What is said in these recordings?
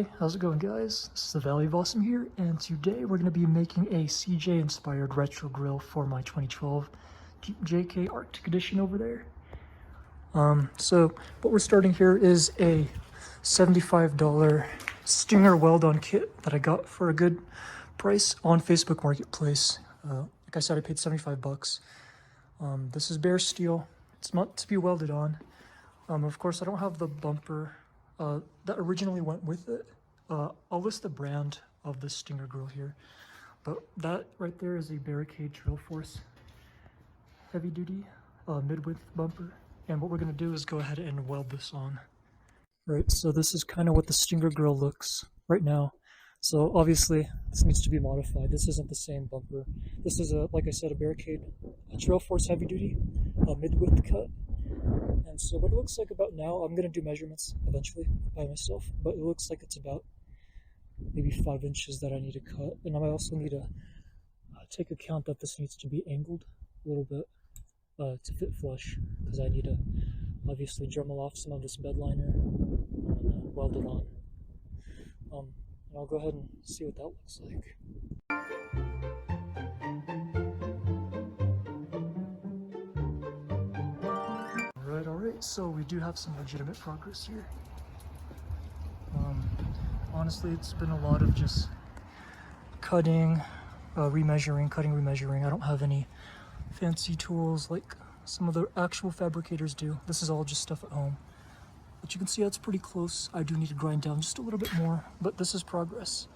Hey, how's it going, guys? This is the Valley of Awesome here, and today we're going to be making a CJ inspired retro grill for my 2012 Jeep JK Arctic Edition over there. So what we're starting here is a $75 Stinger Weld-On kit that I got for a good price on Facebook Marketplace. Like I said, I paid 75 bucks. This is bare steel. It's meant to be welded on. Of course, I don't have the bumper that originally went with it. I'll list the brand of the Stinger grill here, but that right there is a Fabricate Trail Force heavy duty mid-width bumper. And what we're going to do is go ahead and weld this on. Right, so this is kind of what the Stinger grill looks right now. So obviously this needs to be modified. This isn't the same bumper. This is like I said, a Fabricate Trail Force heavy duty mid-width cut. And so what it looks like about now, I'm going to do measurements eventually by myself, but it looks like it's about maybe 5 inches that I need to cut. And I also need to take account that this needs to be angled a little bit to fit flush, because I need to obviously Dremel off some of this Bedliner and weld it on. And I'll go ahead and see what that looks like. Alright, so we do have some legitimate progress here. Honestly, it's been a lot of just cutting, remeasuring. I don't have any fancy tools like some of the actual fabricators do. This is all just stuff at home. But you can see that's pretty close. I do need to grind down just a little bit more, but this is progress.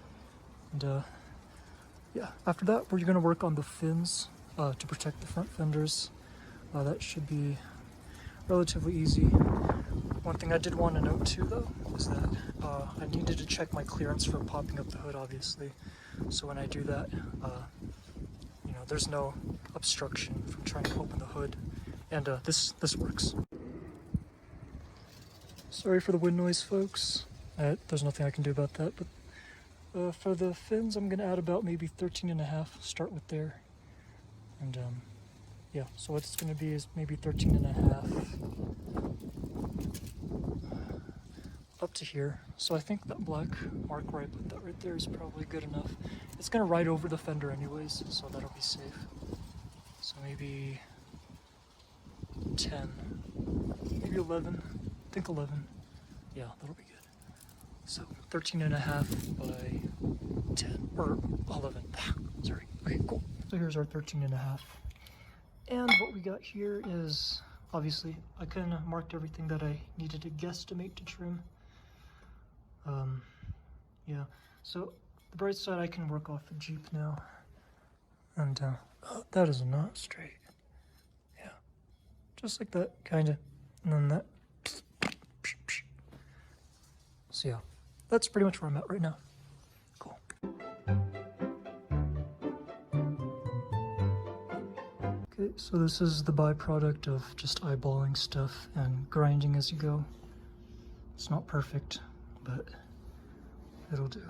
And yeah, after that, we're going to work on the fins to protect the front fenders. That should be relatively easy. One thing I did want to note too, though, is that I needed to check my clearance for popping up the hood, obviously. So when I do that, you know, there's no obstruction from trying to open the hood, and this works. Sorry for the wind noise, folks. There's nothing I can do about that. But for the fins, I'm gonna add about maybe 13.5. Start with there, and yeah, so what it's going to be is maybe 13.5 up to here. So I think that black mark where I put that right there is probably good enough. It's going to ride over the fender anyways, so that'll be safe. So maybe 10, maybe 11, I think 11. Yeah, that'll be good. So 13.5 by 10, or 11, sorry. Okay, cool. So here's our 13.5. And what we got here is, obviously, I kind of marked everything that I needed to guesstimate to trim. Yeah, so the bright side, I can work off the Jeep now. And oh, that is not straight. Yeah, just like that, kind of. And then that. So yeah, that's pretty much where I'm at right now. Cool. Okay, so this is the byproduct of just eyeballing stuff and grinding as you go. It's not perfect, but it'll do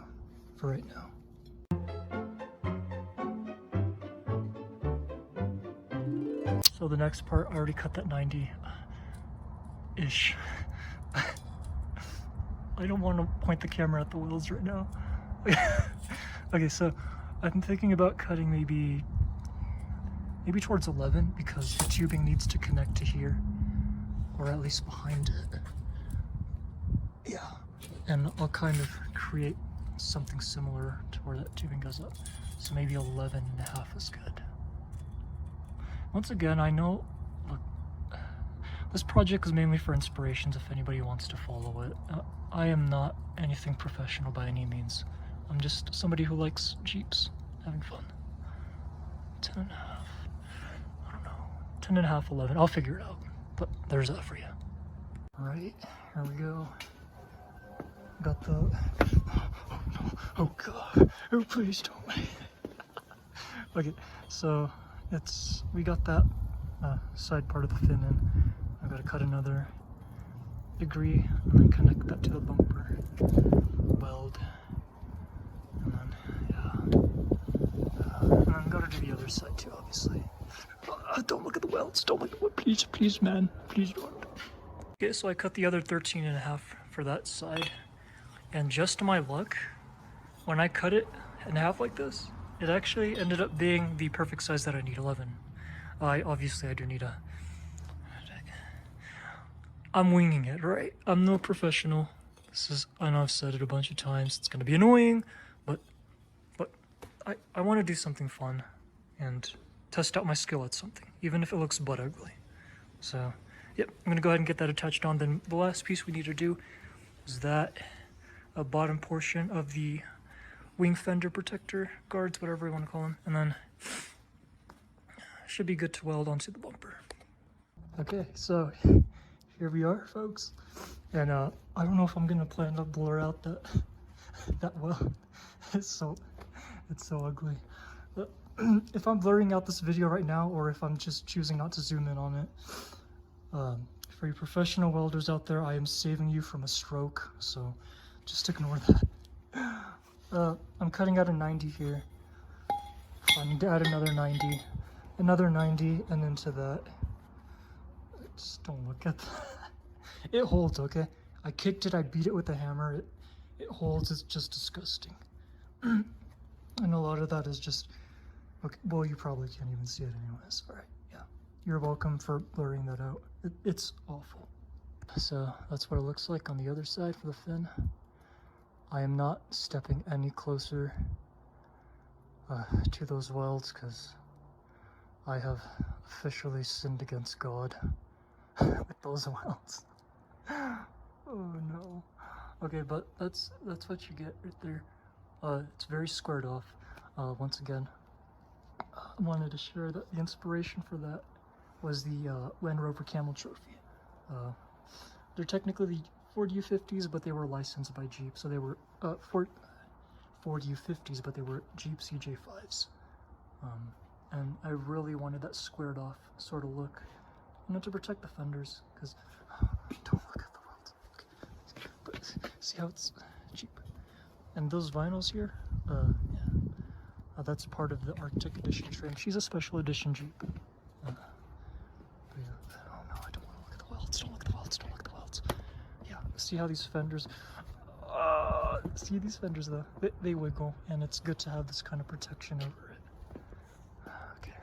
for right now. So the next part, I already cut that 90-ish. I don't want to point the camera at the wheels right now. Okay, so I'm thinking about cutting maybe towards 11, because the tubing needs to connect to here, or at least behind it. Yeah, and I'll kind of create something similar to where that tubing goes up. So maybe 11.5 is good. Once again, I know, look, this project is mainly for inspirations if anybody wants to follow it. I am not anything professional by any means. I'm just somebody who likes Jeeps, having fun. 10.5. 10.5, 11. I'll figure it out. But there's that for you. Alright, here we go. Got the... Oh no. Oh god. Oh, please don't. Okay, so we got that side part of the fin in. I've got to cut another degree and then connect that to the bumper. Weld. And then, yeah. And then got to do the other side too, obviously. Don't look at the welds. Don't look at what. Please, man. Please don't. Okay, so I cut the other 13.5 for that side. And just to my luck, when I cut it in half like this, it actually ended up being the perfect size that I need, 11. Obviously I do need a... I'm winging it, right? I'm no professional. I know I've said it a bunch of times, it's gonna be annoying, but I want to do something fun and test out my skill at something, even if it looks butt ugly. So, yep, I'm gonna go ahead and get that attached on. Then the last piece we need to do is that bottom portion of the wing fender protector guards, whatever you want to call them, and then should be good to weld onto the bumper. Okay, so here we are, folks, and I don't know if I'm gonna plan to blur out that weld. It's so ugly. But if I'm blurring out this video right now, or if I'm just choosing not to zoom in on it, for you professional welders out there, I am saving you from a stroke, so just ignore that. I'm cutting out a 90 here. I need to add another 90, and then to that. Just don't look at that. It holds, okay? I kicked it, I beat it with a hammer. It holds, it's just disgusting. And a lot of that is just, okay, well, you probably can't even see it anyways. All right, yeah. You're welcome for blurring that out. It's awful. So that's what it looks like on the other side for the fin. I am not stepping any closer to those welds because I have officially sinned against God with those welds. Oh no. Okay, but that's what you get right there. It's very squared off. Once again, I wanted to share that the inspiration for that was the Land Rover Camel Trophy. They're technically the Ford U-50s, but they were licensed by Jeep, so they were Ford U-50s, but they were Jeep CJ5s. And I really wanted that squared off sort of look, to protect the fenders, because don't look at the welds. Okay. But see how it's cheap. And those vinyls here, yeah, that's part of the Arctic Edition trim. She's a special edition Jeep. But yeah. Oh no, I don't want to look at the welds. Don't look at the welds. Don't look at the welds. Yeah, see how these fenders. See these fenders though? They wiggle, and it's good to have this kind of protection over it. Okay.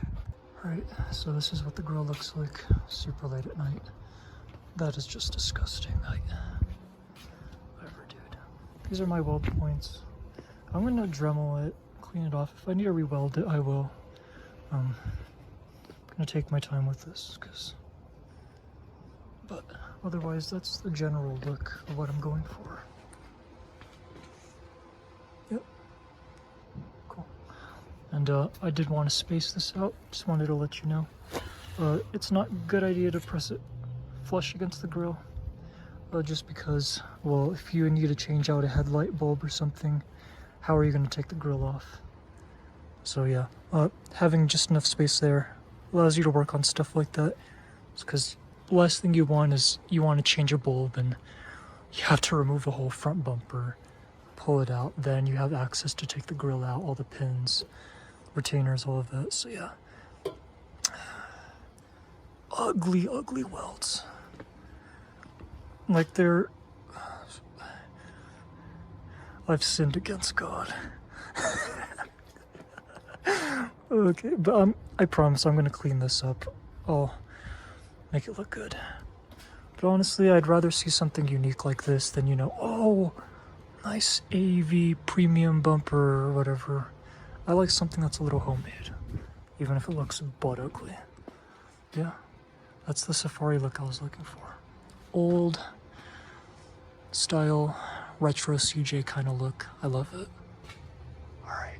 Alright, so this is what the grill looks like super late at night. That is just disgusting. Whatever, dude. These are my weld points. I'm gonna Dremel it, clean it off. If I need to re-weld it, I will. I'm gonna take my time with this, but otherwise, that's the general look of what I'm going for. Yep. Cool. And I did want to space this out. Just wanted to let you know. It's not a good idea to press it flush against the grill. Just because, well, if you need to change out a headlight bulb or something, how are you going to take the grill off? So yeah, having just enough space there allows you to work on stuff like that. Because the last thing you want is you want to change a bulb and you have to remove the whole front bumper, pull it out, then you have access to take the grill out, all the pins, retainers, all of that. So yeah, ugly, ugly welds. Like I've sinned against God. Okay, but I promise I'm gonna clean this up. I'll make it look good. But honestly, I'd rather see something unique like this than, oh, nice AV premium bumper or whatever. I like something that's a little homemade, even if it looks butt ugly. Yeah, that's the safari look I was looking for. Old style, retro CJ kind of look. I love it. All right.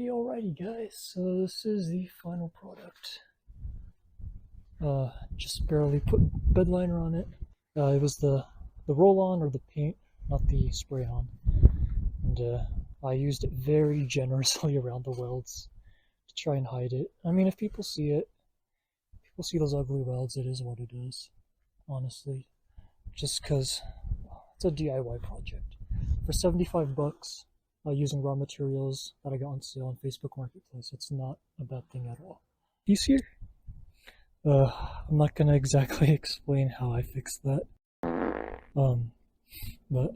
Alrighty guys, so this is the final product. Just barely put Bedliner on it. It was the roll-on or the paint, not the spray-on. And I used it very generously around the welds to try and hide it. I mean, if people see it, people see those ugly welds, it is what it is, honestly. Just because it's a DIY project. For 75 bucks, using raw materials that I got on sale on Facebook Marketplace, it's not a bad thing at all. piece here. I'm not gonna exactly explain how I fixed that, but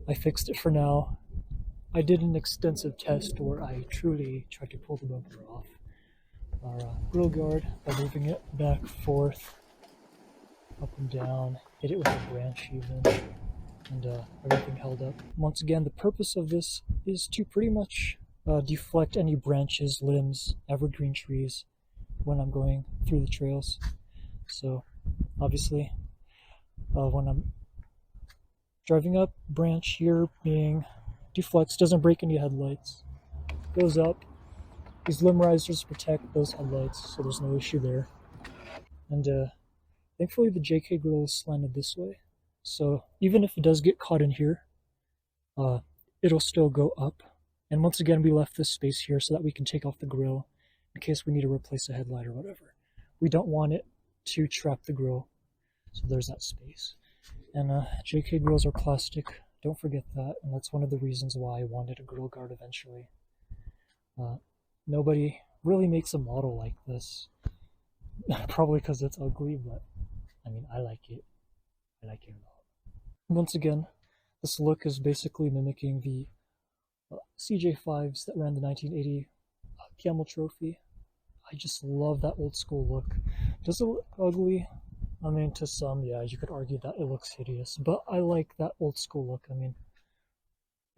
I fixed it for now. I did an extensive test where I truly tried to pull the bumper off our grill guard by moving it back, forth, up and down, hit it with a branch even, and everything held up. Once again, the purpose of this is to pretty much deflect any branches, limbs, evergreen trees when I'm going through the trails. So obviously when I'm driving up, branch here being deflects, doesn't break any headlights, goes up. These limb risers protect those headlights, so there's no issue there. And thankfully the JK grill is slanted this way, so even if it does get caught in here, it'll still go up. And once again, we left this space here so that we can take off the grill in case we need to replace a headlight or whatever. We don't want it to trap the grill, so there's that space. And JK grills are plastic, don't forget that, and that's one of the reasons why I wanted a grill guard eventually. Nobody really makes a model like this, probably because it's ugly, but I mean, I like it. I like it a lot. Once again, this look is basically mimicking the CJ5s that ran the 1980 Camel Trophy. I just love that old school look. Does it look ugly? I mean, to some, yeah, you could argue that it looks hideous, but I like that old school look. I mean,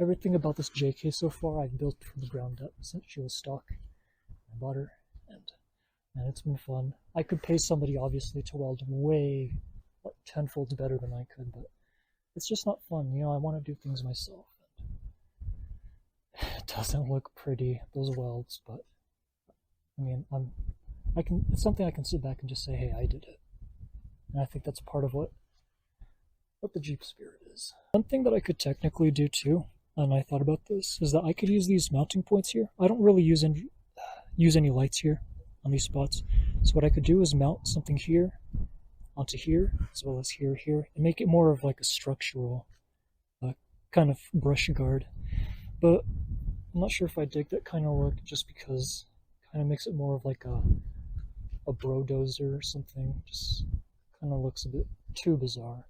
everything about this JK so far I've built from the ground up since she was stock. I bought her, and it's been fun. I could pay somebody, obviously, to weld way, like, tenfold better than I could, but it's just not fun. You know, I want to do things myself. And it doesn't look pretty, those welds, but I mean, it's something I can sit back and just say, hey, I did it. And I think that's part of what the Jeep spirit is. One thing that I could technically do too, and I thought about this, is that I could use these mounting points here. I don't really use any lights here on these spots. So what I could do is mount something here onto here, as well as here, and make it more of like a structural kind of brush guard. But I'm not sure if I dig that kind of look, just because it kind of makes it more of like a brodozer or something. Just kind of looks a bit too bizarre.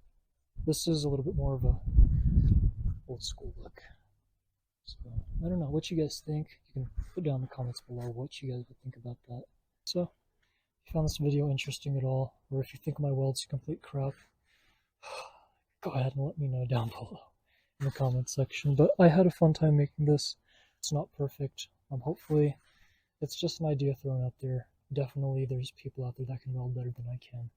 This is a little bit more of a old school look. So I don't know what you guys think. You can put down in the comments below what you guys would think about that. So if you found this video interesting at all, or if you think my welds are complete crap, go ahead and let me know down below in the comments section. But I had a fun time making this. It's not perfect. Hopefully it's just an idea thrown out there. Definitely there's people out there that can weld better than I can.